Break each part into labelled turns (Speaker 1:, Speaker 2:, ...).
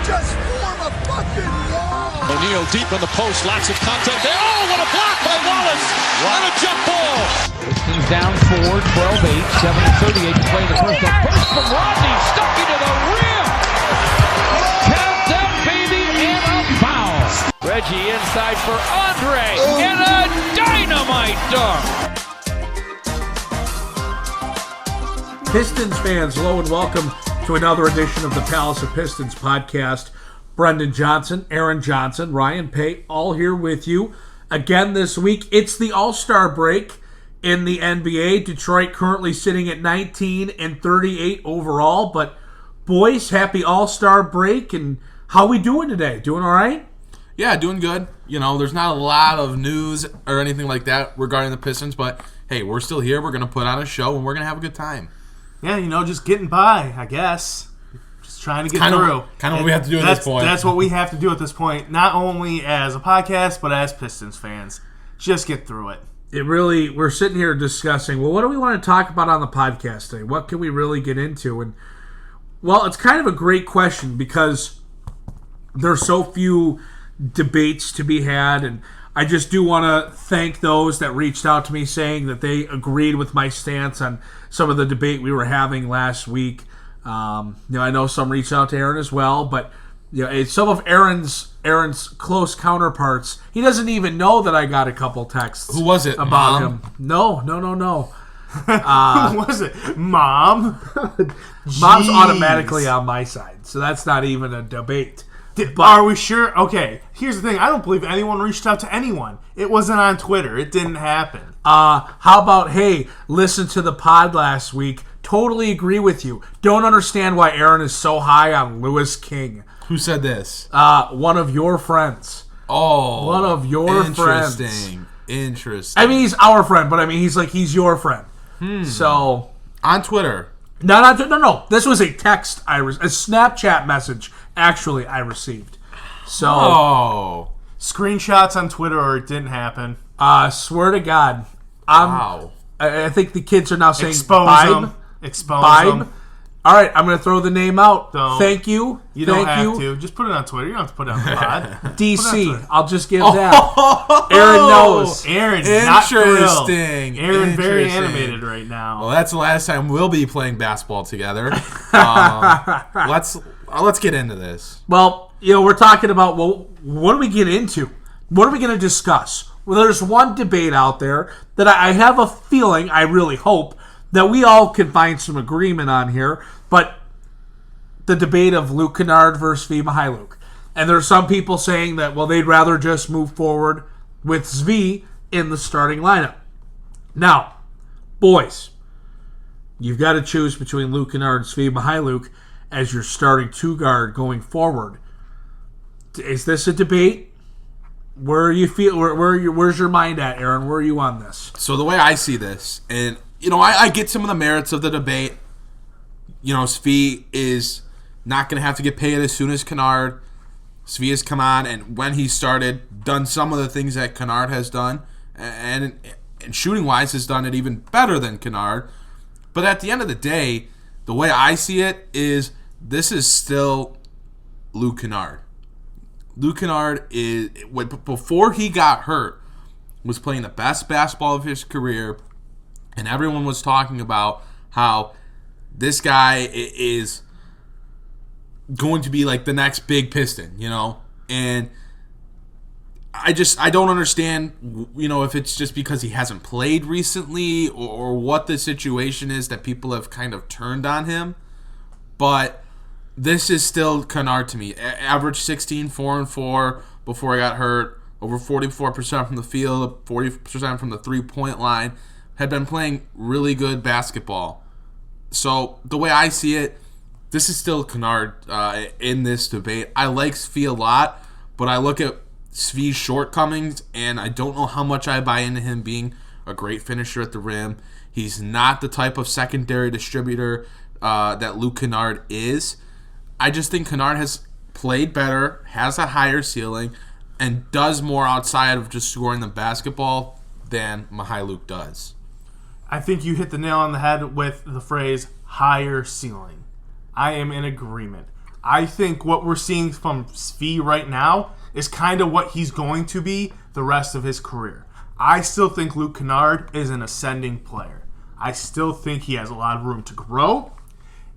Speaker 1: just form a fucking wall.
Speaker 2: O'Neal deep in the post, lots of contact there. Oh, what a block by Wallace! What a jump ball!
Speaker 3: Pistons down 4, 12-8, 7:38 to play in the first. A burst from Rodney, stuck into the rim. Count that baby and a foul. Reggie inside for Andre and a dynamite dunk.
Speaker 4: Pistons fans, hello and welcome to another edition of the Palace of Pistons Podcast. Brendan Johnson, Aaron Johnson, Ryan Paye, all here with you again this week. It's the All-Star break in the NBA. Detroit currently sitting at 19-38 overall. But boys, happy All-Star break. And how we doing today? Doing all right?
Speaker 5: Yeah, doing good. You know, there's not a lot of news or anything like that regarding the Pistons, but hey, we're still here. We're going to put on a show and we're going to have a good time.
Speaker 6: Yeah, you know, just getting by, I guess. Just trying to get through.
Speaker 5: Kind of what we have to do at this point.
Speaker 6: That's what we have to do at this point, not only as a podcast, but as Pistons fans. Just get through it.
Speaker 4: We're sitting here discussing, well, what do we want to talk about on the podcast today? What can we really get into? And, well, it's kind of a great question because there's so few debates to be had, and I just do want to thank those that reached out to me saying that they agreed with my stance on some of the debate we were having last week. I know some reached out to Aaron as well, but some of Aaron's close counterparts, he doesn't even know that I got a couple texts.
Speaker 5: Who was it?
Speaker 4: About
Speaker 5: Mom?
Speaker 4: him. No.
Speaker 6: Who was it? Mom?
Speaker 4: Mom's automatically on my side, so that's not even a debate.
Speaker 6: Are we sure? Okay, here's the thing. I don't believe anyone reached out to anyone. It wasn't on Twitter. It didn't happen.
Speaker 4: How about, hey, listen to the pod last week. Totally agree with you. Don't understand why Aaron is so high on Lewis King.
Speaker 5: Who said this?
Speaker 4: One of your friends.
Speaker 5: Oh.
Speaker 4: One of your friends.
Speaker 5: Interesting.
Speaker 4: I mean, he's our friend, but I mean, he's your friend. So.
Speaker 5: On Twitter.
Speaker 4: No. This was a text a Snapchat message, actually, I received. So.
Speaker 5: Oh.
Speaker 6: Screenshots on Twitter or it didn't happen.
Speaker 4: Swear to God.
Speaker 5: Wow.
Speaker 4: I think the kids are now saying
Speaker 6: Expose them.
Speaker 4: All right, I'm going to throw the name out.
Speaker 6: Don't.
Speaker 4: Thank you.
Speaker 6: You don't have to. Just put it on Twitter. You don't have to put it on the pod.
Speaker 4: DC. I'll just give that. Aaron knows.
Speaker 6: Aaron, not thrilled.
Speaker 5: Interesting.
Speaker 6: Aaron, very animated right now.
Speaker 5: Well, that's the last time we'll be playing basketball together. Let's get into this.
Speaker 4: Well, we're talking about, what do we get into? What are we going to discuss? Well, there's one debate out there that I have a feeling, I really hope, that we all can find some agreement on here, but the debate of Luke Kennard versus Svi Mykhailiuk. And there's some people saying that, well, they'd rather just move forward with Svi in the starting lineup. Now, boys, you've got to choose between Luke Kennard and Svi Mykhailiuk as your starting two-guard going forward. Is this a debate? Where's your mind at, Aaron? Where are you on this?
Speaker 5: So the way I see this, and I get some of the merits of the debate. Svi is not going to have to get paid as soon as Canard. Svi has come on, and when he started, done some of the things that Canard has done, and shooting-wise has done it even better than Canard. But at the end of the day, the way I see it is this is still Luke Kennard. Luke Kennard before he got hurt, was playing the best basketball of his career, and everyone was talking about how this guy is going to be like the next big Piston, And I don't understand, if it's just because he hasn't played recently or what the situation is that people have kind of turned on him. But this is still Canard to me. Average 16, 4 and 4 before he got hurt. Over 44% from the field, 40% from the three-point line. Had been playing really good basketball. So the way I see it, this is still Canard in this debate. I like Svi a lot, but I look at Svi's shortcomings, and I don't know how much I buy into him being a great finisher at the rim. He's not the type of secondary distributor that Luke Kennard is. I just think Canard has played better, has a higher ceiling, and does more outside of just scoring the basketball than Mykhailiuk does.
Speaker 6: I think you hit the nail on the head with the phrase higher ceiling. I am in agreement. I think what we're seeing from Svi right now is kind of what he's going to be the rest of his career. I still think Luke Kennard is an ascending player. I still think he has a lot of room to grow.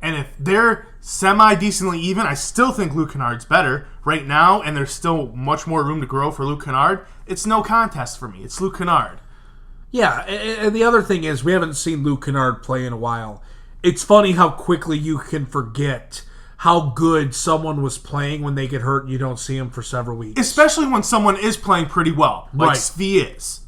Speaker 6: And if they're semi-decently even, I still think Luke Kennard's better right now, and there's still much more room to grow for Luke Kennard. It's no contest for me. It's Luke Kennard.
Speaker 4: Yeah, and the other thing is we haven't seen Luke Kennard play in a while. It's funny how quickly you can forget how good someone was playing when they get hurt and you don't see him for several weeks.
Speaker 6: Especially when someone is playing pretty well, like Svi is.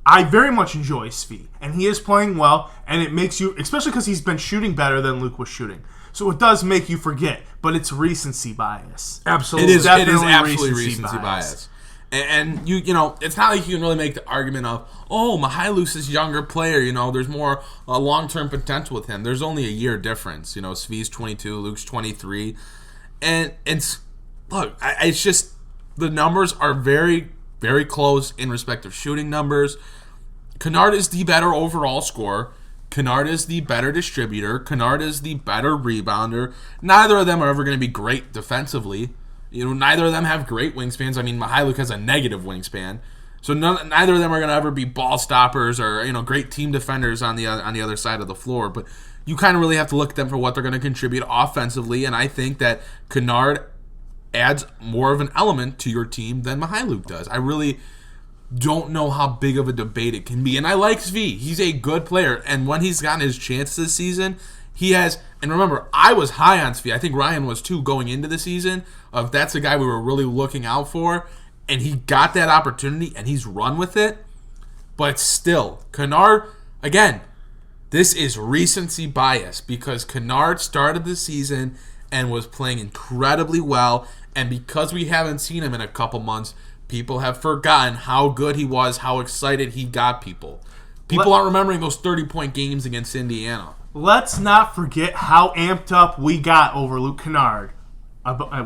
Speaker 6: I very much enjoy Svi, and he is playing well, and it makes you, especially because he's been shooting better than Luke was shooting. So it does make you forget, but it's recency bias.
Speaker 4: Absolutely.
Speaker 5: It is
Speaker 6: Definitely
Speaker 5: absolutely recency bias. And you know, it's not like you can really make the argument of, oh, Mykhailiuk's this younger player, you know, there's more long-term potential with him. There's only a year difference. You know, Svi's 22, Luke's 23. And look, it's just the numbers are very, very close in respect of shooting numbers. Canard is the better overall scorer. Canard is the better distributor. Canard is the better rebounder. Neither of them are ever going to be great defensively. You know, neither of them have great wingspans. I mean, Mykhailiuk has a negative wingspan. So neither of them are going to ever be ball stoppers or, you know, great team defenders on the other side of the floor. But you kind of really have to look at them for what they're going to contribute offensively. And I think that Canard adds more of an element to your team than Mykhailiuk does. I really don't know how big of a debate it can be. And I like Svi. He's a good player. And when he's gotten his chance this season, he has, and remember, I was high on Svi. I think Ryan was too going into the season. Of that's the guy we were really looking out for. And he got that opportunity, and he's run with it. But still, Canard, again, this is recency bias because Canard started the season and was playing incredibly well. And because we haven't seen him in a couple months, people have forgotten how good he was, how excited he got people. People aren't remembering those 30-point games against Indiana.
Speaker 6: Let's not forget how amped up we got over Luke Kennard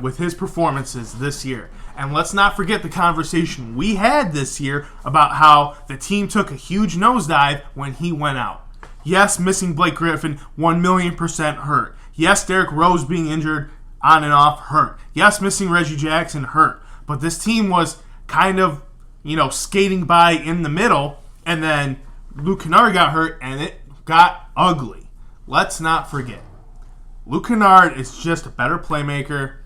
Speaker 6: with his performances this year. And let's not forget the conversation we had this year about how the team took a huge nosedive when he went out. Yes, missing Blake Griffin, 1,000,000% hurt. Yes, Derrick Rose being injured on and off, hurt. Yes, missing Reggie Jackson, hurt. But this team was kind of, you know, skating by in the middle, and then Luke Kennard got hurt, and it got ugly. Let's not forget. Luke Kennard is just a better playmaker.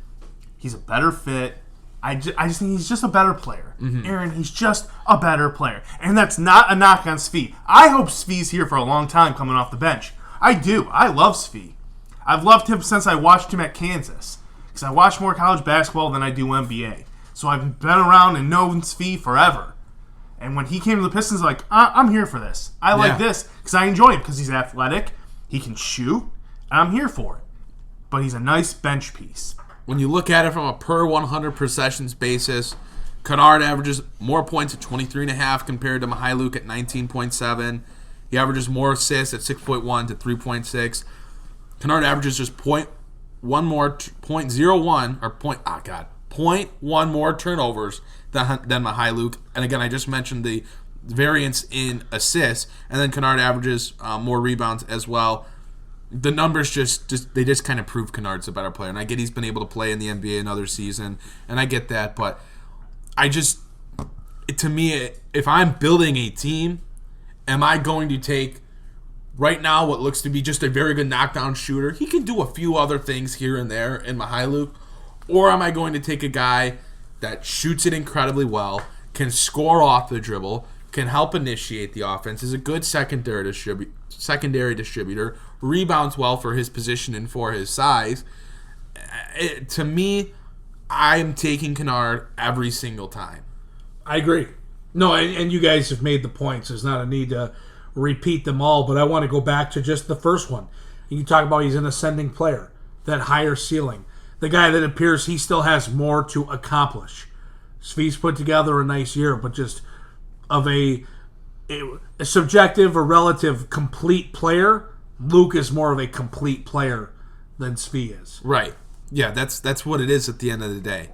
Speaker 6: He's a better fit. I just think he's just a better player. Mm-hmm. Aaron, he's just a better player. And that's not a knock on Svi. I hope Svi's here for a long time coming off the bench. I do. I love Svi. I've loved him since I watched him at Kansas. Because I watch more college basketball than I do NBA. So I've been around and known Svi forever. And when he came to the Pistons, like, I'm here for this. I like this because I enjoy him because he's athletic. He can shoot. And I'm here for it. But he's a nice bench piece.
Speaker 5: When you look at it from a per 100 possessions basis, Canard averages more points at 23.5 compared to Mykhailiuk at 19.7. He averages more assists at 6.1 to 3.6. Canard averages just 0.1 more turnovers than Mykhailiuk. And again, I just mentioned the variance in assists, and then Canard averages more rebounds as well. The numbers just kind of prove Kennard's a better player. And I get he's been able to play in the NBA another season, and I get that. But to me, if I'm building a team, am I going to take right now what looks to be just a very good knockdown shooter? He can do a few other things here and there in Mykhailiuk. Or am I going to take a guy that shoots it incredibly well, can score off the dribble, can help initiate the offense, is a good secondary distributor, rebounds well for his position and for his size? To me, I'm taking Canard every single time.
Speaker 4: I agree. No, and you guys have made the points. There's not a need to repeat them all, but I want to go back to just the first one. You talk about he's an ascending player, that higher ceiling. The guy that appears he still has more to accomplish. Svi's put together a nice year, but just of a subjective or relative complete player, Luke is more of a complete player than Svi is.
Speaker 5: Right. Yeah, that's what it is at the end of the day.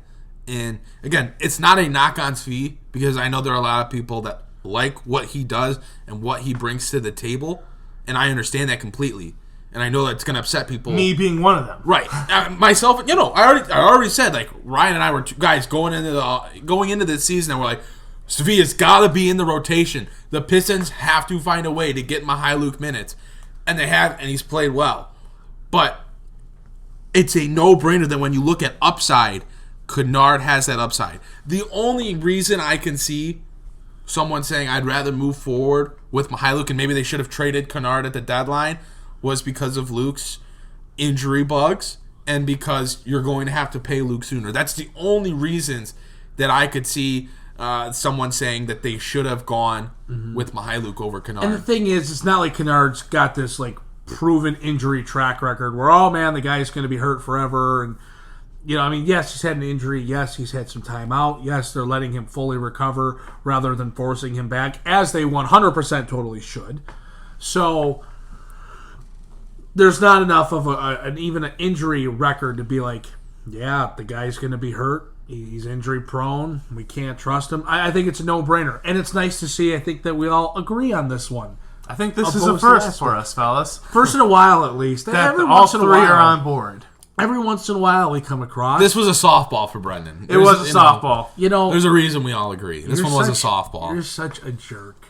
Speaker 5: And again, it's not a knock on Svi because I know there are a lot of people that like what he does and what he brings to the table, and I understand that completely. and I know that's going to upset people.
Speaker 6: Me being one of them.
Speaker 5: Right. Myself, I already said, like, Ryan and I were two guys going into this season, and we're like, Svi's got to be in the rotation. The Pistons have to find a way to get Mykhailiuk minutes. And they have, and he's played well. But it's a no-brainer that when you look at upside, Canard has that upside. The only reason I can see someone saying I'd rather move forward with Mykhailiuk, and maybe they should have traded Canard at the deadline, was because of Luke's injury bugs and because you're going to have to pay Luke sooner. That's the only reasons that I could see someone saying that they should have gone with Mykhailiuk over Canard.
Speaker 4: And the thing is, it's not like Canard's got this like proven injury track record where, oh man, the guy's going to be hurt forever. And, yes, he's had an injury. Yes, he's had some time out. Yes, they're letting him fully recover rather than forcing him back, as they 100% totally should. So there's not enough of even an injury record to be like, yeah, the guy's going to be hurt. He's injury prone. We can't trust him. I think it's a no-brainer. And it's nice to see, I think, that we all agree on this one.
Speaker 6: I think this is a first for us, fellas.
Speaker 4: First in a while, at least.
Speaker 6: That all three are on board.
Speaker 4: Every once in a while, we come across.
Speaker 5: This was a softball for Brendan.
Speaker 6: It was a softball.
Speaker 5: There's a reason we all agree. This one was a softball.
Speaker 4: You're such a jerk.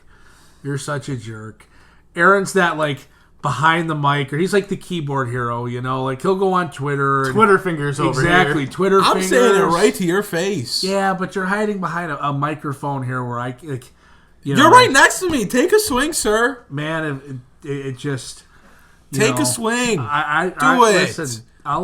Speaker 4: You're such a jerk. Aaron's that, like, behind the mic, or he's like the keyboard hero, like he'll go on Twitter.
Speaker 6: Twitter fingers over here.
Speaker 4: Exactly, Twitter fingers.
Speaker 5: I'm saying it right to your face.
Speaker 4: Yeah, but you're hiding behind a microphone here where I, like,
Speaker 5: You're right next to me. Take a swing, sir.
Speaker 4: Man, it just...
Speaker 5: Take a swing.
Speaker 4: Do
Speaker 5: it.
Speaker 4: Listen, I'll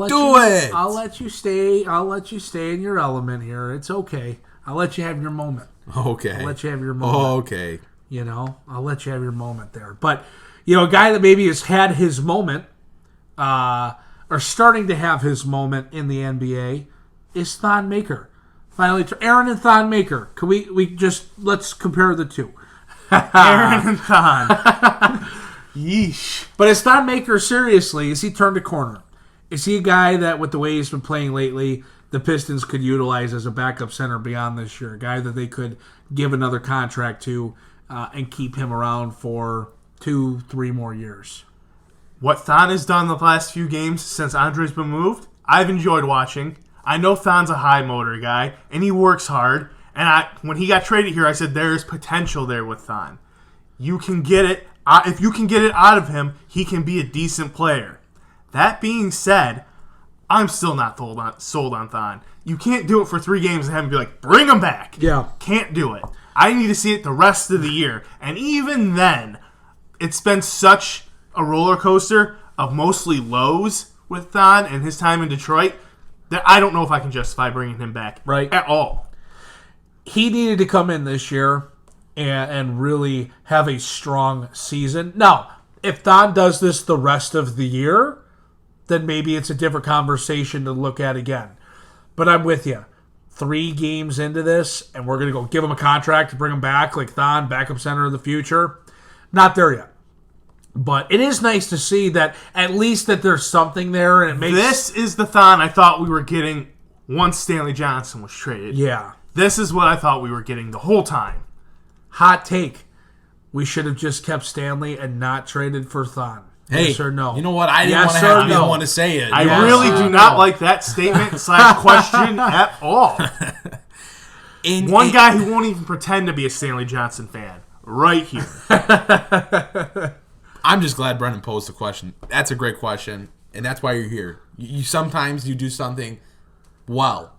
Speaker 4: let you stay. I'll let you stay in your element here. It's okay. I'll let you have your moment.
Speaker 5: Okay.
Speaker 4: I'll let you have your moment.
Speaker 5: Okay.
Speaker 4: I'll let you have your moment there. But, a guy that maybe has had his moment, or starting to have his moment in the NBA, is Thon Maker. Finally, Aaron and Thon Maker. Can we just, let's compare the two.
Speaker 6: Aaron and Thon. Yeesh.
Speaker 4: But is Thon Maker, seriously, is he turned a corner? Is he a guy that, with the way he's been playing lately, the Pistons could utilize as a backup center beyond this year? A guy that they could give another contract to and keep him around for 2-3 more years.
Speaker 6: What Thon has done the last few games since Andre's been moved, I've enjoyed watching. I know Thon's a high motor guy, and he works hard. And when he got traded here, I said there's potential there with Thon. You can get it. If you can get it out of him, he can be a decent player. That being said, I'm still not sold on Thon. You can't do it for 3 games and have him be like, bring him back.
Speaker 4: Yeah.
Speaker 6: Can't do it. I need to see it the rest of the year. And even then, it's been such a roller coaster of mostly lows with Thon and his time in Detroit that I don't know if I can justify bringing him back at all.
Speaker 4: He needed to come in this year and really have a strong season. Now, if Thon does this the rest of the year, then maybe it's a different conversation to look at again. But I'm with you. 3 games into this, and we're going to go give him a contract to bring him back, like Thon, backup center of the future. Not there yet. But it is nice to see that at least that there's something there, and it makes...
Speaker 6: This is the Thon I thought we were getting once Stanley Johnson was traded.
Speaker 4: Yeah.
Speaker 6: This is what I thought we were getting the whole time.
Speaker 4: Hot take. We should have just kept Stanley and not traded for Thon.
Speaker 5: Hey,
Speaker 4: yes or no?
Speaker 5: You know what? I didn't want to have to be the one to say it.
Speaker 6: I really do not like that statement / question at all. One guy who won't even pretend to be a Stanley Johnson fan. Right here.
Speaker 5: I'm just glad Brendan posed the question. That's a great question, and that's why you're here. You sometimes you do something well.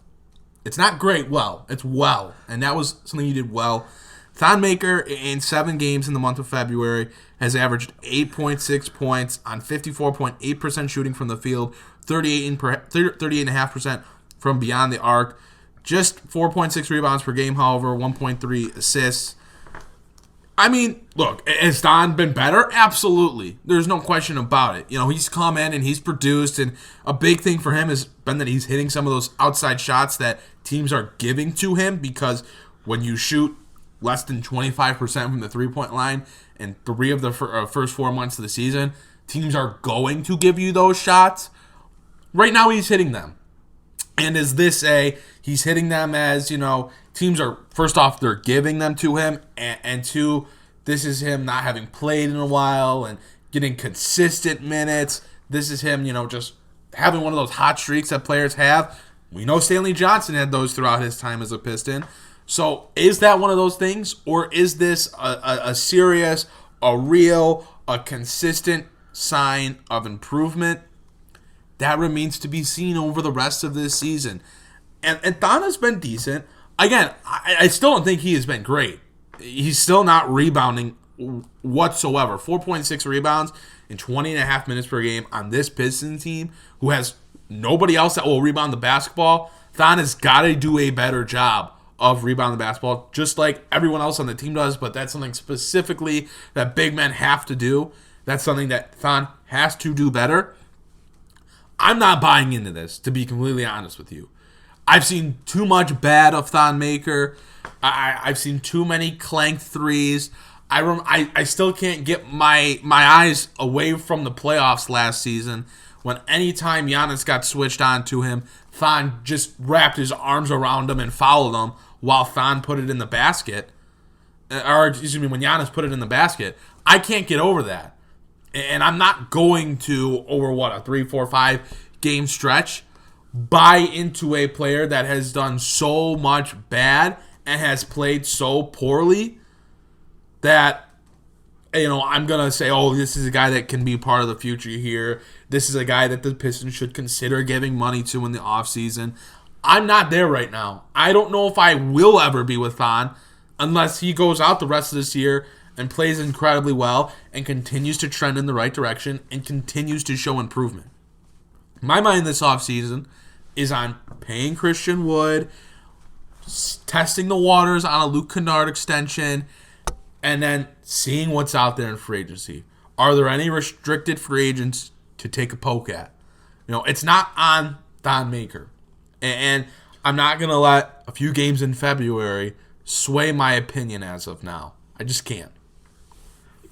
Speaker 5: It's not great well. It's well, and that was something you did well. Thon Maker, in 7 games in the month of February, has averaged 8.6 points on 54.8% shooting from the field, 38.5% from beyond the arc, just 4.6 rebounds per game, however, 1.3 assists. I mean, look, has Thon been better? Absolutely. There's no question about it. He's come in and he's produced, and a big thing for him has been that he's hitting some of those outside shots that teams are giving to him, because when you shoot less than 25% from the three-point line in 3 of the first 4 months of the season, teams are going to give you those shots. Right now he's hitting them. And is this he's hitting them as, teams are, first off, they're giving them to him, and 2, this is him not having played in a while and getting consistent minutes. This is him, just having one of those hot streaks that players have. We know Stanley Johnson had those throughout his time as a Piston. So is that one of those things, or is this a serious, a real, a consistent sign of improvement? That remains to be seen over the rest of this season. And Thon has been decent. Again, I still don't think he has been great. He's still not rebounding whatsoever. 4.6 rebounds in 20.5 minutes per game on this Pistons team, who has nobody else that will rebound the basketball. Thon has got to do a better job of rebounding the basketball, just like everyone else on the team does, but that's something specifically that big men have to do. That's something that Thon has to do better. I'm not buying into this, to be completely honest with you. I've seen too much bad of Thon Maker. I've seen too many clank threes. I still can't get my eyes away from the playoffs last season when anytime Giannis got switched on to him, Thon just wrapped his arms around him and fouled him while Thon put it in the basket. Or, excuse me, when Giannis put it in the basket. I can't get over that. And I'm not going to, over a 3, 4, 5 game stretch, buy into a player that has done so much bad and has played so poorly that, I'm going to say, oh, this is a guy that can be part of the future here. This is a guy that the Pistons should consider giving money to in the offseason. I'm not there right now. I don't know if I will ever be with Thon unless he goes out the rest of this year and plays incredibly well and continues to trend in the right direction and continues to show improvement. My mind this offseason is on paying Christian Wood, testing the waters on a Luke Kennard extension, and then seeing what's out there in free agency. Are there any restricted free agents to take a poke at? It's not on Thon Maker. And I'm not going to let a few games in February sway my opinion as of now. I just can't.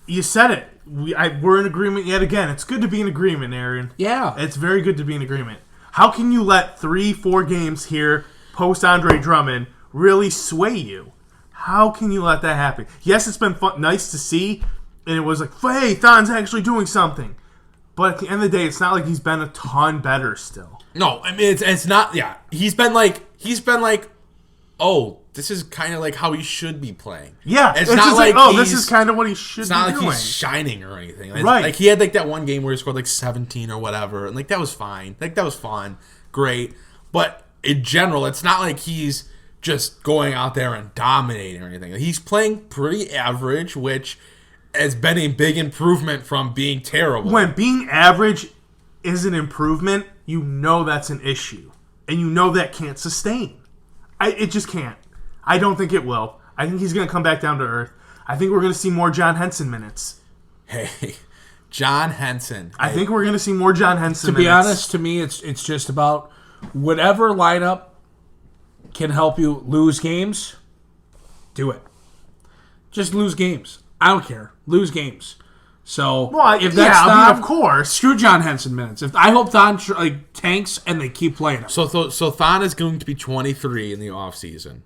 Speaker 6: You said it. We're in agreement yet again. It's good to be in agreement, Aaron.
Speaker 4: Yeah.
Speaker 6: It's very good to be in agreement. How can you let 3-4 games here, post-Andre Drummond, really sway you? How can you let that happen? Yes, it's been nice to see, and it was like, hey, Thon's actually doing something. But at the end of the day, it's not like he's been a ton better still.
Speaker 5: No, I mean, it's not, yeah. He's been like, oh, this is kind of like how he should be playing.
Speaker 6: Yeah,
Speaker 5: it's not like
Speaker 6: this is kind of what he should be doing.
Speaker 5: It's not like he's shining or anything.
Speaker 6: Right.
Speaker 5: Like, he had like that one game where he scored like 17 or whatever, and like that was fine. Like, that was fun. Great. But in general, it's not like he's just going out there and dominating or anything. He's playing pretty average, which has been a big improvement from being terrible.
Speaker 6: When being average is an improvement, you know that's an issue. And you know that can't sustain. It just can't. I don't think it will. I think he's going to come back down to earth. I think we're going to see more John Henson minutes.
Speaker 5: Hey, John Henson.
Speaker 6: I think we're going to see more John Henson minutes.
Speaker 4: To be honest, to me, it's just about whatever lineup can help you lose games, do it. Just lose games. I don't care. Lose games. So if that's not,
Speaker 6: of course,
Speaker 4: screw John Henson minutes. I hope Thon tanks and they keep playing him.
Speaker 5: So Thon is going to be 23 in the offseason.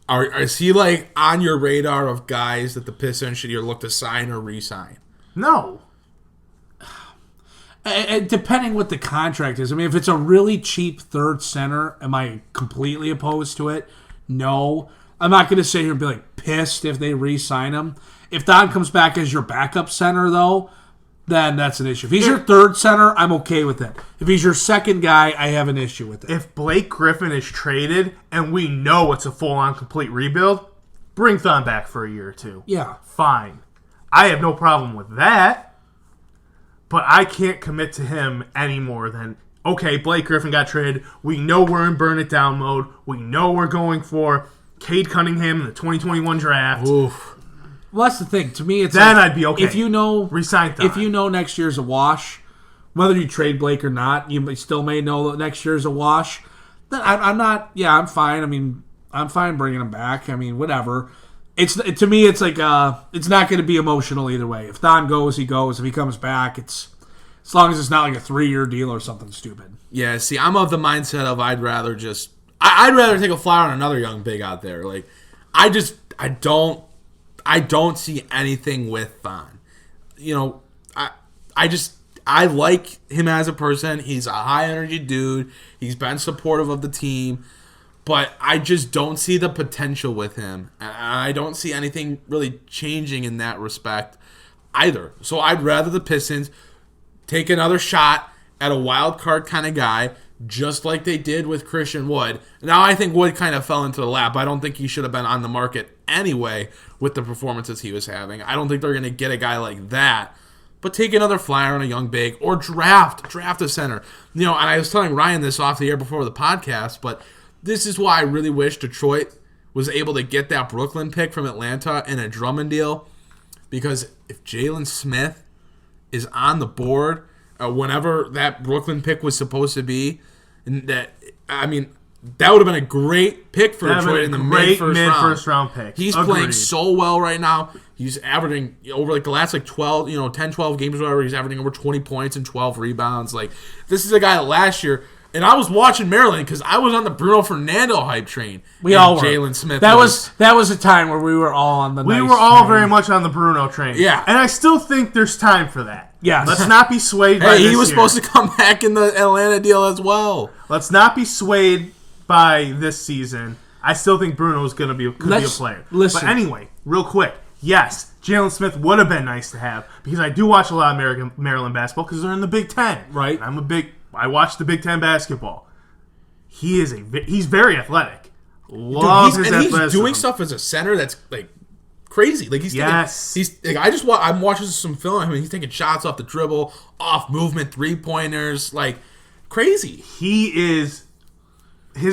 Speaker 5: Is he like on your radar of guys that the Pistons should either look to sign or re-sign?
Speaker 6: No.
Speaker 4: Depending what the contract is. I mean, if it's a really cheap third center, am I completely opposed to it? No. I'm not going to sit here and be like pissed if they re-sign him. If Thon comes back as your backup center, though, then that's an issue. If he's your third center, I'm okay with it. If he's your second guy, I have an issue with it.
Speaker 6: If Blake Griffin is traded and we know it's a full-on complete rebuild, bring Thon back for a year or two.
Speaker 4: Yeah.
Speaker 6: Fine. I have no problem with that, but I can't commit to him any more than, okay, Blake Griffin got traded. We know we're in burn-it-down mode. We know we're going for Cade Cunningham in the 2021 draft.
Speaker 5: Oof.
Speaker 4: Well, that's the thing. To me, it's
Speaker 6: then I'd be okay.
Speaker 4: If you know,
Speaker 6: resign Thon.
Speaker 4: If you know next year's a wash, whether you trade Blake or not, you still may know that next year's a wash. Then I'm not. Yeah, I'm fine. I mean, I'm fine bringing him back. I mean, whatever. To me, it's like it's not going to be emotional either way. If Thon goes, he goes. If he comes back, it's as long as it's not like a 3-year deal or something stupid.
Speaker 5: Yeah. See, I'm of the mindset of I'd rather take a flyer on another young big out there. Like, I don't see anything with Thon. I like him as a person. He's a high-energy dude. He's been supportive of the team. But I just don't see the potential with him. And I don't see anything really changing in that respect either. So I'd rather the Pistons take another shot at a wild card kind of guy, just like they did with Christian Wood. Now, I think Wood kind of fell into the lap. I don't think he should have been on the market anyway with the performances he was having. I don't think they're going to get a guy like that. But take another flyer on a young big, or draft a center. And I was telling Ryan this off the air before the podcast, but this is why I really wish Detroit was able to get that Brooklyn pick from Atlanta in a Drummond deal. Because if Jalen Smith is on the board whenever that Brooklyn pick was supposed to be, and that would have been a great pick for Detroit in the mid-first round
Speaker 6: pick.
Speaker 5: He's playing so well right now. He's averaging over the last 10, 12 games or whatever, he's averaging over 20 points and 12 rebounds. This is a guy that last year, and I was watching Maryland because I was on the Bruno Fernando hype train.
Speaker 4: We all were.
Speaker 5: Jalen Smith.
Speaker 4: That was a time where we were all on the
Speaker 6: We were all very much on the Bruno train.
Speaker 5: Yeah.
Speaker 6: And I still think there's time for that.
Speaker 4: Yeah.
Speaker 6: Let's not be swayed by this
Speaker 5: he was supposed to come back in the Atlanta deal as well.
Speaker 6: Let's not be swayed by this season. I still think Bruno is going to be a player.
Speaker 4: Listen.
Speaker 6: But anyway, real quick. Yes, Jalen Smith would have been nice to have because I do watch a lot of Maryland basketball because they're in the Big Ten.
Speaker 4: Right.
Speaker 6: I watch the Big Ten basketball. He's very athletic. He's
Speaker 5: doing stuff as a center that's crazy. I'm watching some film. I mean, he's taking shots off the dribble, off movement, 3-pointers, crazy.
Speaker 6: His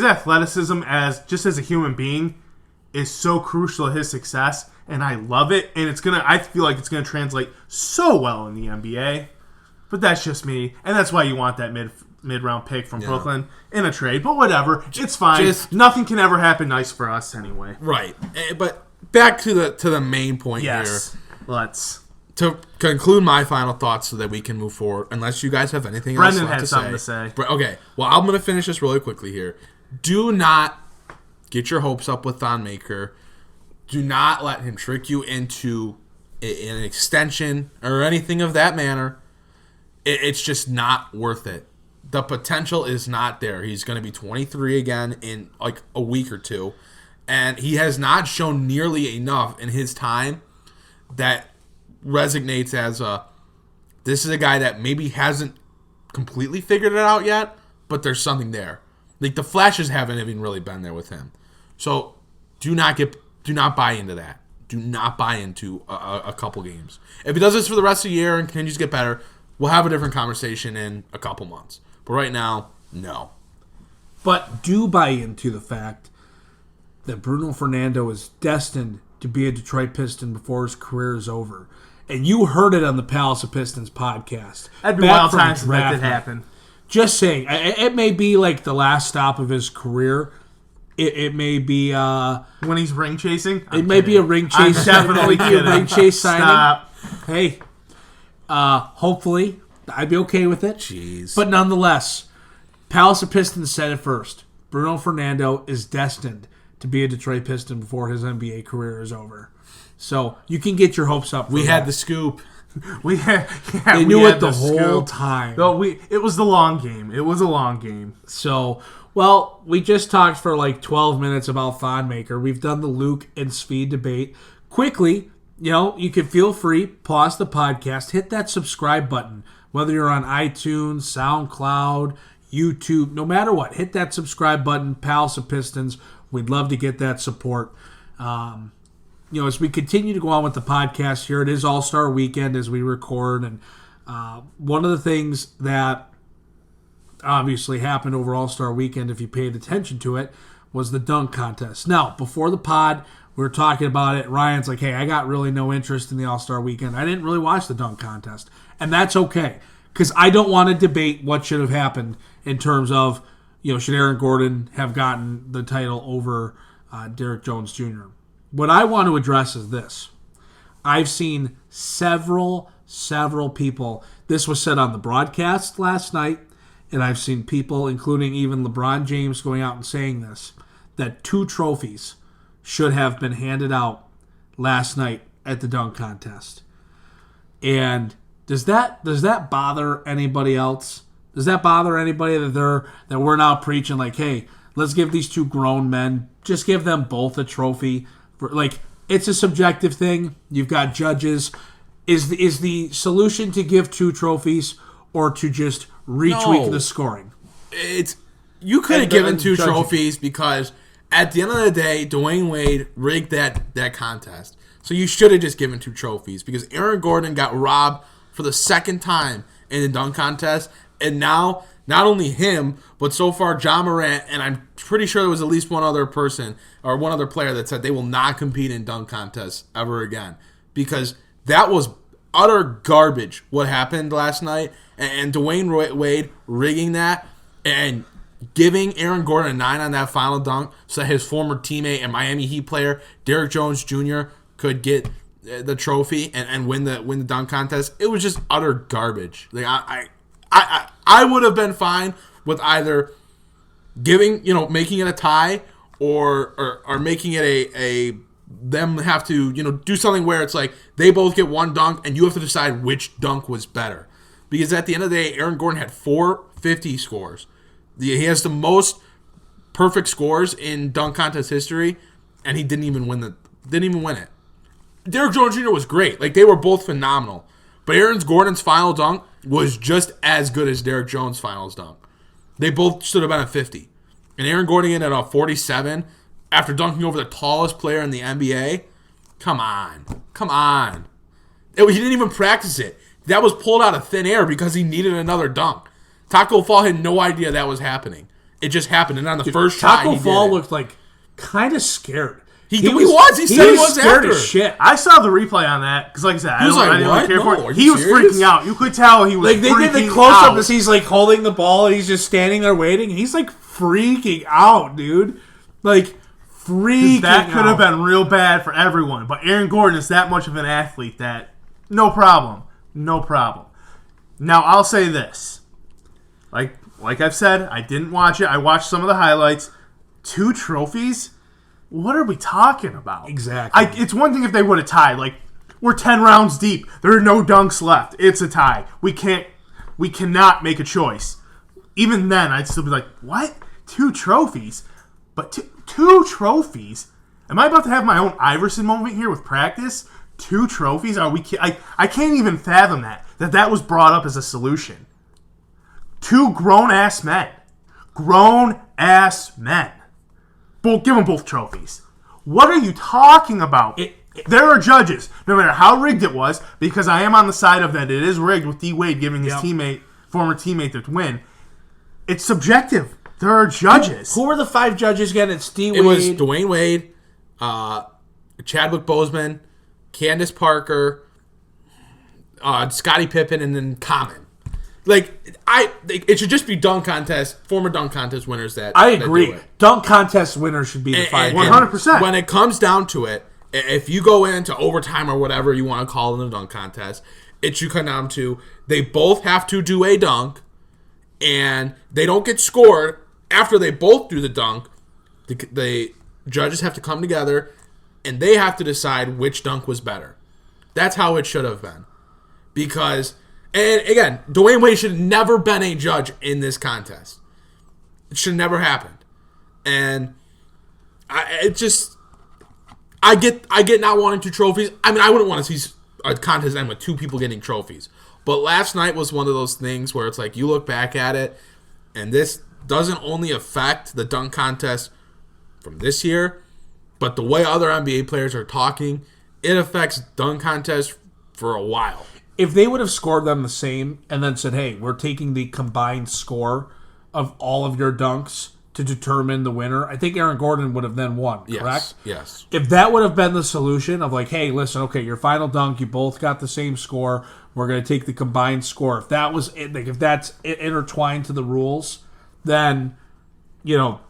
Speaker 6: athleticism as a human being is so crucial to his success, and I love it. And I feel like it's gonna translate so well in the NBA. But that's just me, and that's why you want that mid-round pick from Brooklyn in a trade. But whatever, it's fine. Nothing can ever happen nice for us anyway.
Speaker 5: Right. But back to the main point here.
Speaker 6: Let's.
Speaker 5: To conclude my final thoughts so that we can move forward, unless you guys have anything else
Speaker 6: Brendan had something to say.
Speaker 5: Okay. Well, I'm going to finish this really quickly here. Do not get your hopes up with Thon Maker. Do not let him trick you into an extension or anything of that manner. It's just not worth it. The potential is not there. He's going to be 23 again in a week or two. And he has not shown nearly enough in his time that resonates as this is a guy that maybe hasn't completely figured it out yet, but there's something there. The flashes haven't even really been there with him. So do not buy into that. Do not buy into a couple games. If he does this for the rest of the year and continues to get better, we'll have a different conversation in a couple months. But right now, no.
Speaker 4: But do buy into the fact that Bruno Fernando is destined to be a Detroit Piston before his career is over. And you heard it on the Palace of Pistons podcast.
Speaker 6: That'd be wild times if that did happen.
Speaker 4: Just saying, it may be the last stop of his career. It may be
Speaker 6: when he's ring chasing.
Speaker 4: It may be a ring chase.
Speaker 6: I'm definitely kidding.
Speaker 4: A ring chase signing.
Speaker 6: Stop.
Speaker 4: Hey, hopefully I'd be okay with it.
Speaker 5: Jeez.
Speaker 4: But nonetheless, Palace of Pistons said it first. Bruno Fernando is destined to be a Detroit Piston before his NBA career is over. So you can get your hopes up.
Speaker 5: We had the scoop.
Speaker 4: They knew it the whole time.
Speaker 6: No, it was the long game. It was a long game.
Speaker 4: So, well, we just talked for 12 minutes about Thon Maker. We've done the Luke and Svi debate. Quickly, you can feel free, pause the podcast, hit that subscribe button. Whether you're on iTunes, SoundCloud, YouTube, no matter what, hit that subscribe button, Palace of Pistons. We'd love to get that support. As we continue to go on with the podcast here, it is All-Star Weekend as we record, and one of the things that obviously happened over All-Star Weekend, if you paid attention to it, was the dunk contest. Now, before the pod, we were talking about it. Ryan's like, hey, I got really no interest in the All-Star Weekend. I didn't really watch the dunk contest, and that's okay, because I don't want to debate what should have happened in terms of, should Aaron Gordon have gotten the title over Derrick Jones Jr.? What I want to address is this. I've seen several people, this was said on the broadcast last night, and I've seen people, including even LeBron James, going out and saying this, that 2 trophies should have been handed out last night at the dunk contest. And Does that bother anybody else? Does that bother anybody that we're now preaching like, hey, let's give these two grown men, just give them both a trophy? It's a subjective thing. You've got judges. Is the solution to give two trophies or to just retweak the scoring?
Speaker 5: You could have given two trophies because at the end of the day, Dwayne Wade rigged that contest. So you should have just given two trophies because Aaron Gordon got robbed for the second time in the dunk contest. And now, not only him, but so far John Morant, and I'm pretty sure there was at least one other person or one other player that said they will not compete in dunk contests ever again. Because that was utter garbage what happened last night. And Dwayne Wade rigging that and giving Aaron Gordon a 9 on that final dunk so that his former teammate and Miami Heat player, Derrick Jones Jr., could get the trophy and win the dunk contest. It was just utter garbage. I would have been fine with either making it a tie or making it a them have to do something where it's like they both get one dunk and you have to decide which dunk was better. Because at the end of the day, Aaron Gordon had 450 scores. He has the most perfect scores in dunk contest history, and he didn't even win it. Derrick Jones Jr. was great. They were both phenomenal. But Aaron Gordon's final dunk was just as good as Derrick Jones' finals dunk. They both should have been at 50. And Aaron Gordon in at a 47 after dunking over the tallest player in the NBA. Come on. He didn't even practice it. That was pulled out of thin air because he needed another dunk. Taco Fall had no idea that was happening. It just happened. And on the first try,
Speaker 4: Taco Fall looked kind of scared.
Speaker 5: He was. He said he was
Speaker 4: scared
Speaker 5: after.
Speaker 4: as shit.
Speaker 6: I saw the replay on that because, like I said, I didn't really care for it. He was freaking out. You could tell he was freaking out. They did the close-up as he's holding the ball and he's just standing there waiting. He's freaking out, dude. Freaking out. That could have been real bad for everyone. But Aaron Gordon is that much of an athlete that no problem. Now, I'll say this. Like I've said, I didn't watch it. I watched some of the highlights. 2 trophies? What are we talking about?
Speaker 4: Exactly.
Speaker 6: It's one thing if they would have tied. We're 10 rounds deep. There are no dunks left. It's a tie. We cannot make a choice. Even then, I'd still be like, what? 2 trophies? But 2 trophies? Am I about to have my own Iverson moment here with practice? 2 trophies? Are we? I can't even fathom that was brought up as a solution. 2 grown-ass men. Grown-ass men. Give them both trophies. What are you talking about? There are judges, no matter how rigged it was, because I am on the side of that it is rigged with D. Wade giving his former teammate the win. It's subjective. There are judges.
Speaker 4: Who were the 5 judges again? It's D. Wade.
Speaker 5: It was Dwayne Wade, Chadwick Boseman, Candace Parker, Scottie Pippen, and then Common. It should just be former dunk contest winners that
Speaker 4: I agree.
Speaker 5: That do it.
Speaker 4: Dunk contest winners should be the 5.
Speaker 6: 100%.
Speaker 5: When it comes down to it, if you go into overtime or whatever you want to call it in a dunk contest, it should come down to they both have to do a dunk, and they don't get scored after they both do the dunk. The judges have to come together, and they have to decide which dunk was better. That's how it should have been. Because... And again, Dwayne Wade should have never been a judge in this contest. It should have never happened. And I get not wanting 2 trophies. I mean, I wouldn't want to see a contest end with 2 people getting trophies. But last night was one of those things where it's you look back at it, and this doesn't only affect the dunk contest from this year, but the way other NBA players are talking, it affects dunk contests for a while.
Speaker 4: If they would have scored them the same and then said, hey, we're taking the combined score of all of your dunks to determine the winner, I think Aaron Gordon would have then won, correct?
Speaker 5: Yes.
Speaker 4: If that would have been the solution of hey, listen, okay, your final dunk, you both got the same score, we're going to take the combined score. If that was if that's intertwined to the rules, then,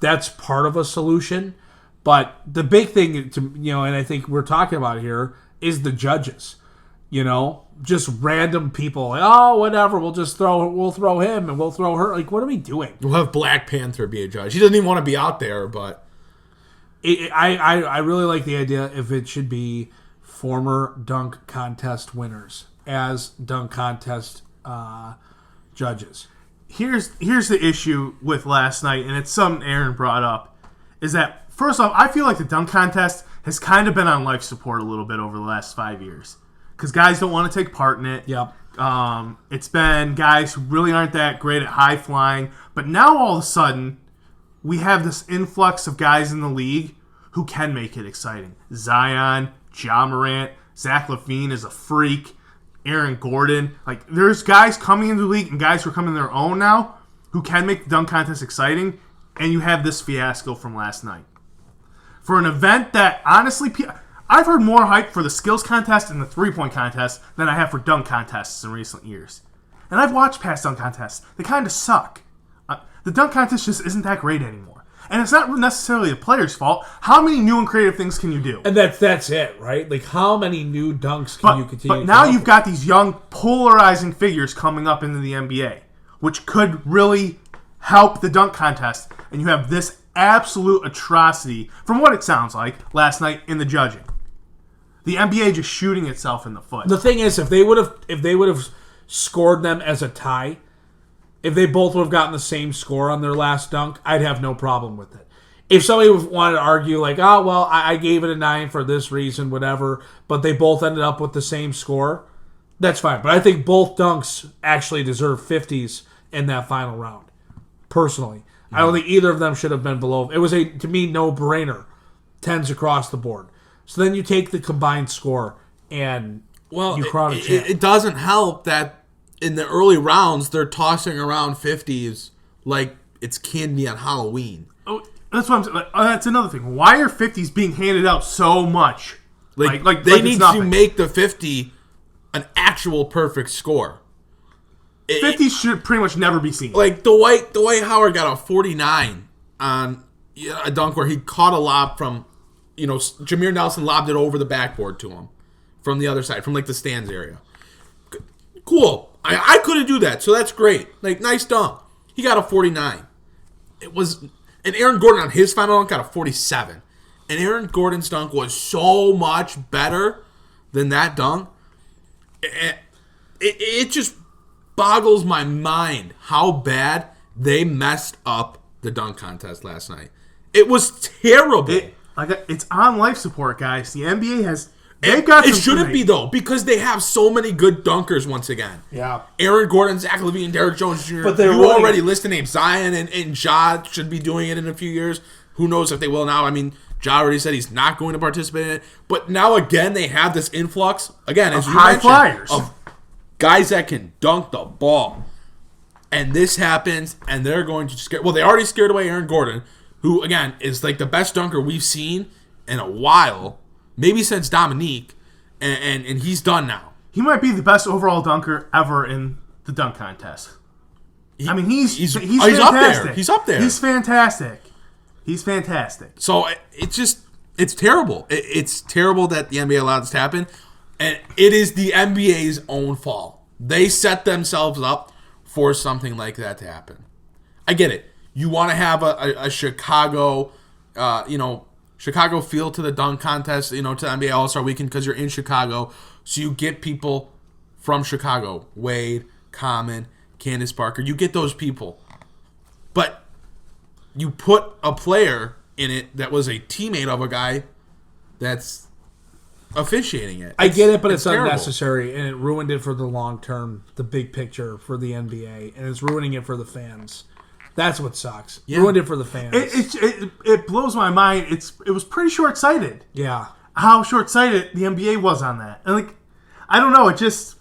Speaker 4: that's part of a solution. But the big thing, and I think we're talking about here, is the judges. Just random people. Whatever. We'll throw him and we'll throw her. What are we doing?
Speaker 5: We'll have Black Panther be a judge. He doesn't even want to be out there, but
Speaker 4: I really like the idea if it should be former dunk contest winners. as dunk contest judges.
Speaker 6: Here's the issue with last night, and it's something Aaron brought up, is that, first off, I feel like the dunk contest has kind of been on life support a little bit over the last 5 years. Because guys don't want to take part in it.
Speaker 4: Yep.
Speaker 6: It's been guys who really aren't that great at high flying. But now all of a sudden, we have this influx of guys in the league who can make it exciting. Zion, Ja Morant, Zach LaVine is a freak. Aaron Gordon. Like, there's guys coming into the league and guys who are coming their own now who can make the dunk contest exciting, and you have this fiasco from last night. For an event that, honestly, I've heard more hype for the skills contest and the three-point contest than I have for dunk contests in recent years. And I've watched past dunk contests. They kind of suck. The dunk contest just isn't that great anymore. And it's not necessarily the player's fault. How many new and creative things can you do?
Speaker 4: And that's it, right? Like, how many new dunks can you continue to
Speaker 6: But now
Speaker 4: do?
Speaker 6: you've got these young, polarizing figures coming up into the NBA, which could really help the dunk contest. And you have this absolute atrocity, from what it sounds like, last night in the judging. The NBA just shooting itself in the foot.
Speaker 4: The thing is, if they would have scored them as a tie, if they both would have gotten the same score on their last dunk, I'd have no problem with it. If somebody wanted to argue like, oh, well, I gave it a 9 for this reason, whatever, but they both ended up with the same score, that's fine. But I think both dunks actually deserve 50s in that final round, personally. I don't think either of them should have been below. It was, to me, no-brainer, 10s across the board. So then you take the combined score and you crown a champ.
Speaker 5: It doesn't help that in the early rounds, they're tossing around 50s like it's candy on Halloween.
Speaker 6: Oh, that's what I'm saying. That's another thing. Why are 50s being handed out so much?
Speaker 5: They
Speaker 6: it's
Speaker 5: need
Speaker 6: nothing.
Speaker 5: to make the 50 an actual perfect score.
Speaker 6: 50s should pretty much never be seen.
Speaker 5: Like Dwight Howard got a 49 on a dunk where he caught a lob from, Jameer Nelson lobbed it over the backboard to him from the other side, from like the stands area. Cool. I couldn't do that, so that's great. Like, nice dunk. He got a 49. And Aaron Gordon on his final dunk got a 47. And Aaron Gordon's dunk was so much better than that dunk. It just boggles my mind how bad they messed up the dunk contest last night. It was terrible.
Speaker 6: It's on life support, guys. The NBA has... It
Speaker 5: shouldn't be, though, because they have so many good dunkers once again.
Speaker 4: Yeah.
Speaker 5: Aaron Gordon, Zach LaVine, Derrick Jones Jr.
Speaker 4: But you
Speaker 5: already listed names. Zion and Ja should be doing it in a few years. Who knows if they will now. I mean, Ja already said he's not going to participate in it. But now, again, they have this influx, again, as you mentioned,
Speaker 6: flyers.
Speaker 5: of guys that can dunk the ball. And this happens, and they're going to scare... Well, they already scared away Aaron Gordon, who, again, is like the best dunker we've seen in a while. Maybe since Dominique, and he's done now.
Speaker 6: He might be the best overall dunker ever in the dunk contest. He's fantastic.
Speaker 5: up there. He's up there.
Speaker 6: He's fantastic.
Speaker 5: So it's terrible. It's terrible that the NBA allowed this to happen, and it is the NBA's own fault. They set themselves up for something like that to happen. I get it. You want to have a Chicago, Chicago feel to the dunk contest, to the NBA All-Star Weekend because you're in Chicago. So you get people from Chicago. Wade, Common, Candace Parker. You get those people. But you put a player in it that was a teammate of a guy that's officiating it.
Speaker 4: I get it, but it's
Speaker 5: terrible.
Speaker 4: unnecessary, and it ruined it for the long term, the big picture for the NBA, and it's ruining it for the fans. That's what sucks. Yeah. Ruined it for the fans.
Speaker 6: It blows my mind. It was pretty short-sighted.
Speaker 4: Yeah.
Speaker 6: How short-sighted the NBA was on that. And I don't know. Because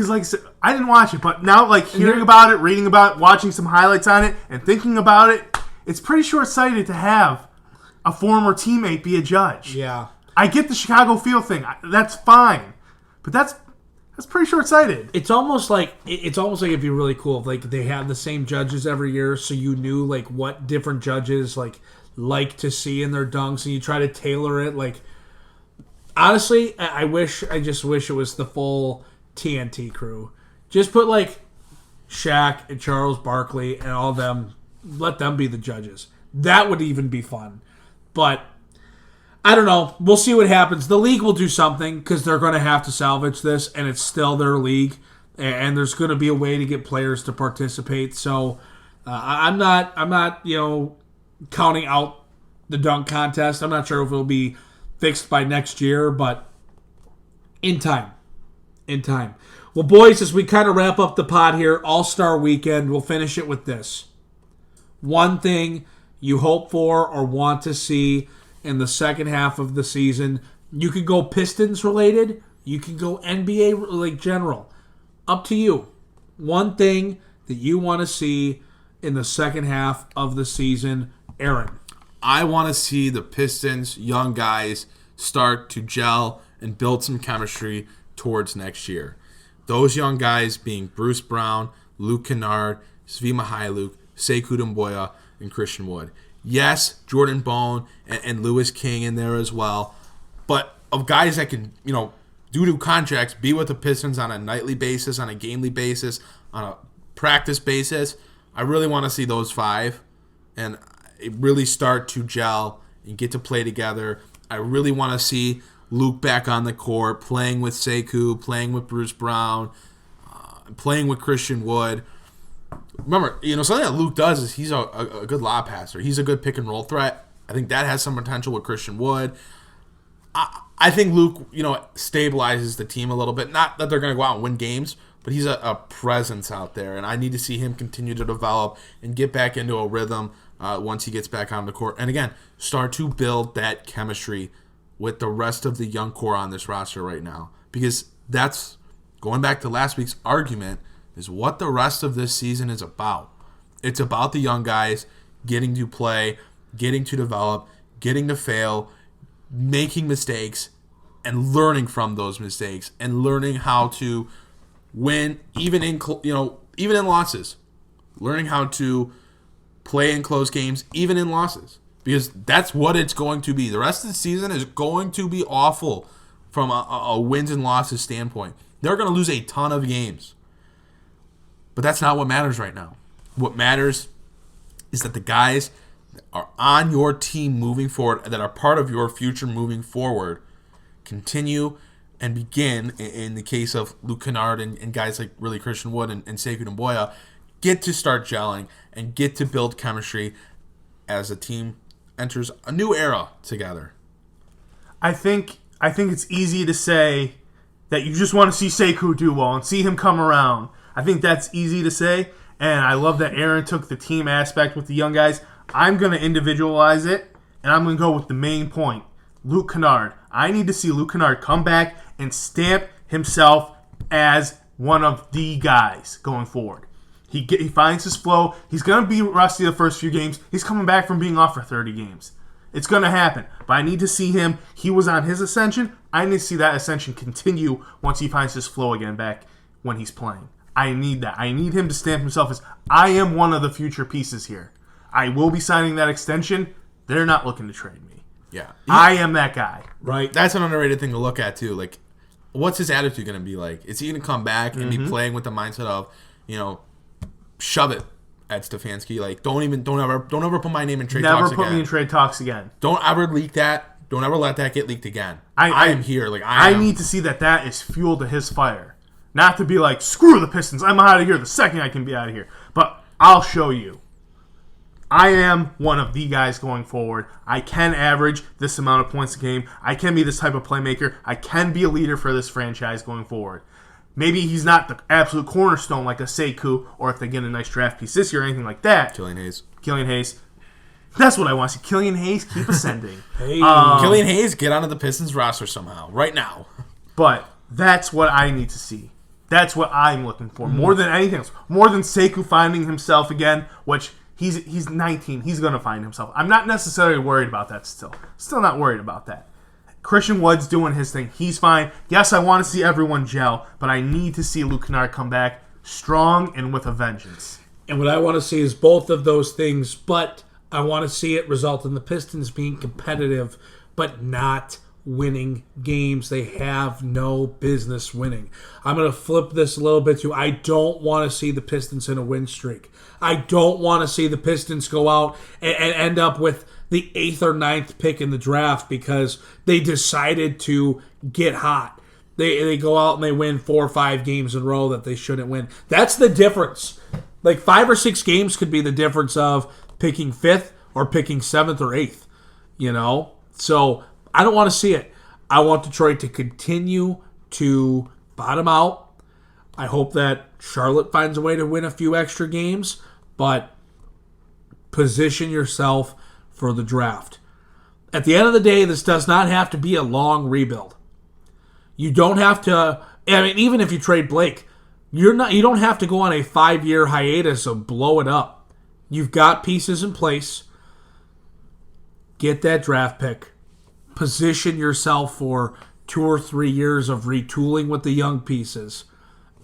Speaker 6: like I said, I didn't watch it, but now hearing about it, reading about it, watching some highlights on it, and thinking about it, it's pretty short-sighted to have a former teammate be a judge.
Speaker 4: Yeah.
Speaker 6: I get the Chicago feel thing. That's fine. But that's pretty short-sighted.
Speaker 4: It's almost like it'd be really cool if they had the same judges every year, so you knew what different judges like to see in their dunks, and you try to tailor it. Honestly, I just wish it was the full TNT crew. Just put Shaq and Charles Barkley and all of them. Let them be the judges. That would even be fun. But I don't know. We'll see what happens. The league will do something because they're going to have to salvage this, and it's still their league, and there's going to be a way to get players to participate. So I'm not counting out the dunk contest. I'm not sure if it'll be fixed by next year, but in time. Well, boys, as we kind of wrap up the pod here, All-Star Weekend, we'll finish it with this. One thing you hope for or want to see in the second half of the season. You could go Pistons related. You can go NBA like general. Up to you. One thing that you want to see in the second half of the season, Aaron.
Speaker 5: I want to see the Pistons, young guys, start to gel and build some chemistry towards next year. Those young guys being Bruce Brown, Luke Kennard, Svi Mykhailiuk, Sekou Doumbouya, and Christian Wood. Yes, Jordan Bone and Lewis King in there as well. But of guys that can, due to contracts, be with the Pistons on a nightly basis, on a gamely basis, on a practice basis, I really want to see those five and really start to gel and get to play together. I really want to see Luke back on the court, playing with Sekou, playing with Bruce Brown, playing with Christian Wood. Remember, something that Luke does is he's a good lob passer. He's a good pick and roll threat. I think that has some potential with Christian Wood. I think Luke, stabilizes the team a little bit. Not that they're going to go out and win games, but he's a presence out there, and I need to see him continue to develop and get back into a rhythm once he gets back on the court. And again, start to build that chemistry with the rest of the young core on this roster right now. Because that's, going back to last week's argument, is what the rest of this season is about. It's about the young guys getting to play, getting to develop, getting to fail, making mistakes, and learning from those mistakes, and learning how to win even in losses. Learning how to play in close games even in losses. Because that's what it's going to be. The rest of the season is going to be awful from a wins and losses standpoint. They're going to lose a ton of games. But that's not what matters right now. What matters is that the guys that are on your team moving forward, that are part of your future moving forward, continue and begin, in the case of Luke Kennard and guys like really Christian Wood and Sekou Doumbouya, get to start gelling and get to build chemistry as a team enters a new era together.
Speaker 6: I think it's easy to say that you just want to see Sekou do well and see him come around. I think that's easy to say, and I love that Aaron took the team aspect with the young guys. I'm going to individualize it, and I'm going to go with the main point. Luke Kennard. I need to see Luke Kennard come back and stamp himself as one of the guys going forward. He finds his flow. He's going to be rusty the first few games. He's coming back from being off for 30 games. It's going to happen. But I need to see him. He was on his ascension. I need to see that ascension continue once he finds his flow again back when he's playing. I need that. I need him to stamp himself as, I am one of the future pieces here. I will be signing that extension. They're not looking to trade me.
Speaker 5: Yeah.
Speaker 6: I am that guy.
Speaker 5: Right. That's an underrated thing to look at, too. Like, what's his attitude going to be like? Is he going to come back and be playing with the mindset of, shove it at Stefanski? Like, don't ever put my name in trade talks again.
Speaker 6: Never put me in trade talks again.
Speaker 5: Don't ever leak that. Don't ever let that get leaked again. I am here. Like,
Speaker 6: I need to see that is fuel to his fire. Not to be like, screw the Pistons. I'm out of here the second I can be out of here. But I'll show you. I am one of the guys going forward. I can average this amount of points a game. I can be this type of playmaker. I can be a leader for this franchise going forward. Maybe he's not the absolute cornerstone like a Sekou, or if they get a nice draft piece this year or anything like that.
Speaker 5: Killian
Speaker 6: Hayes. That's what I want to see. Killian Hayes, keep ascending.
Speaker 5: Killian Hayes, get onto the Pistons roster somehow, right now.
Speaker 6: But that's what I need to see. That's what I'm looking for. More than anything else. More than Sekou finding himself again, which he's 19. He's going to find himself. I'm not necessarily worried about that still. Still not worried about that. Christian Wood's doing his thing. He's fine. Yes, I want to see everyone gel, but I need to see Luke Kennard come back strong and with a vengeance.
Speaker 4: And what I want to see is both of those things, but I want to see it result in the Pistons being competitive, but not winning games they have no business winning. I'm going to flip this a little bit too. I don't want to see the Pistons in a win streak. I don't want to see the Pistons go out and end up with the 8th or 9th pick in the draft because they decided to get hot. They go out and they win 4 or 5 games in a row that they shouldn't win. That's the difference. Like 5 or 6 games could be the difference of picking 5th or picking 7th or 8th, you know? So I don't want to see it. I want Detroit to continue to bottom out. I hope that Charlotte finds a way to win a few extra games, but position yourself for the draft. At the end of the day, this does not have to be a long rebuild. You don't have to, I mean, even if you trade Blake, you don't have to go on a 5-year hiatus and blow it up. You've got pieces in place. Get that draft pick. Position yourself for 2 or 3 years of retooling with the young pieces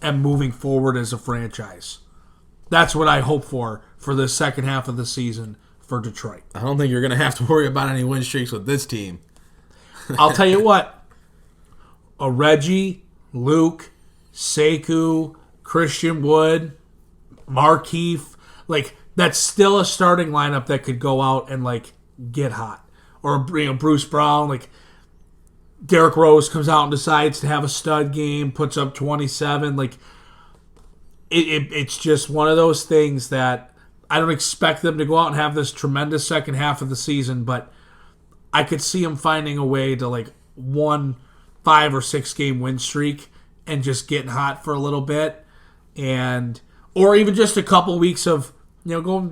Speaker 4: and moving forward as a franchise. That's what I hope for the second half of the season for Detroit.
Speaker 5: I don't think you're going to have to worry about any win streaks with this team.
Speaker 4: I'll tell you what. A Reggie, Luke, Sekou, Christian Wood, Markeith, like that's still a starting lineup that could go out and like get hot. Or Bruce Brown, like Derrick Rose comes out and decides to have a stud game, puts up 27. Like it's just one of those things that I don't expect them to go out and have this tremendous second half of the season, but I could see them finding a way to like 1 5 or 6 game win streak and just getting hot for a little bit, or even just a couple weeks of going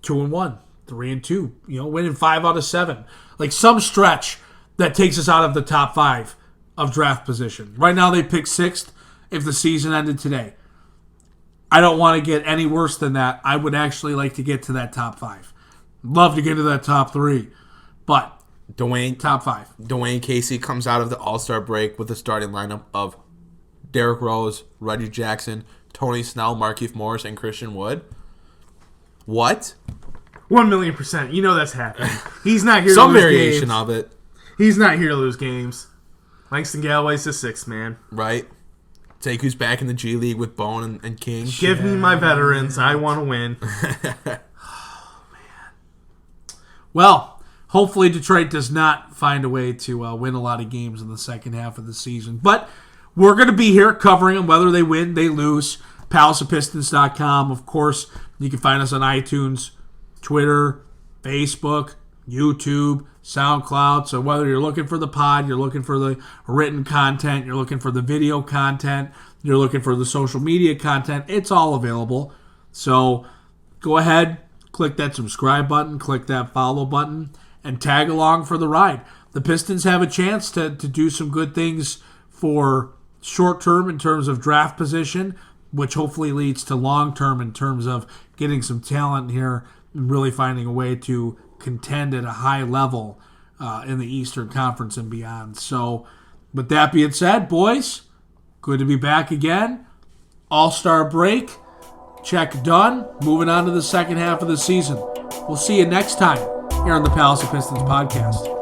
Speaker 4: 2-1, 3-2, winning 5 out of 7, like some stretch that takes us out of the top 5 of draft position. Right now they pick 6th if the season ended today. I don't want to get any worse than that. I would actually like to get to that top 5. Love to get to that top 3, but top 5.
Speaker 5: Dwayne Casey comes out of the All-Star break with a starting lineup of Derrick Rose, Reggie Jackson, Tony Snell, Markieff Morris, and Christian Wood. What?
Speaker 6: 1,000,000%. You know that's happening. He's not here to lose games.
Speaker 5: Some variation of it.
Speaker 6: He's not here to lose games. Langston Galloway's the 6th man.
Speaker 5: Right. Sekou's back in the G League with Bone and King.
Speaker 6: Give me my veterans. I want to win.
Speaker 4: Oh, man. Well, hopefully Detroit does not find a way to win a lot of games in the second half of the season. But we're going to be here covering them, whether they win, they lose. PalaceOfPistons.com. Of course, you can find us on iTunes, Twitter, Facebook, YouTube, SoundCloud. So whether you're looking for the pod, you're looking for the written content, you're looking for the video content, you're looking for the social media content, it's all available. So go ahead, click that subscribe button, click that follow button, and tag along for the ride. The Pistons have a chance to do some good things for short term in terms of draft position, which hopefully leads to long term in terms of getting some talent here and really finding a way to contend at a high level in the Eastern Conference and beyond. So with that being said, boys, good to be back again. All-Star break, check done. Moving on to the second half of the season. We'll see you next time here on the Palace of Pistons podcast.